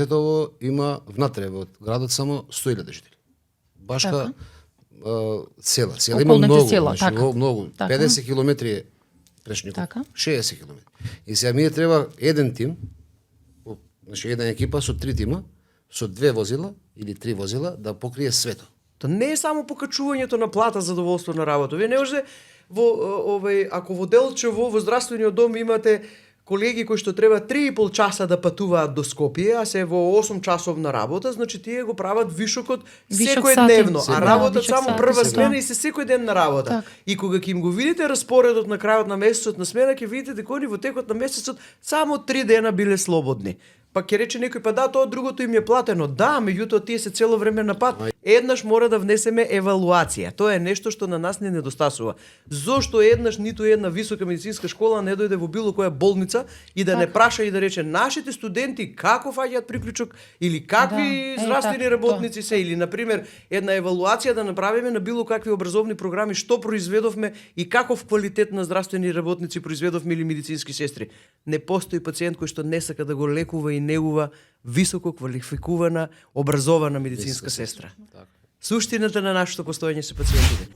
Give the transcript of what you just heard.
Светово има внатре во градот само 100.000 жители. Башка села има Околните многу, села, значи, така. многу. Така. 50 километри е Прешников. Така. 60 километри. И сега ми треба еден тим, значи една екипа со 3 тима, со 2 возила или 3 возила да покрие свето. То не е само покачувањето на плата задоволство на работа. Вие не можете ако во Делчево во здравствениот дом имате колеги кои што треба 3,5 часа да патуваат до Скопје, а се во 8 часовна работа, значи тие го прават вишокот Вишок секој сати. дневно, Да, а работат вишок само сати прва се, смена да. и се секој ден на работа. Так. И кога ќе им го видите распоредот на крајот на месецот на смена, ќе видите дека они во текот на месецот само 3 дена биле слободни. Па ќе рече некој, па да, тоа другото им е платено. Да, меѓутоа тие се цело време на пат. Еднаш мора да внесеме евалуација. Тоа е нешто што на нас не недостасува. Зошто еднаш ниту една висока медицинска школа не дојде во било која болница и да не праша и да рече нашите студенти како фаќаат приклучок или какви Да, здравствени така, работници се или на пример една евалуација да направиме на било какви образовни програми што произведовме и каков квалитет на здравствени работници произведовме или медицински сестри. Не постои пациент кој што не сака да го лекува и негува високо квалификувана, образована медицинска сестра. Суштината на нашето постоење се пациентите.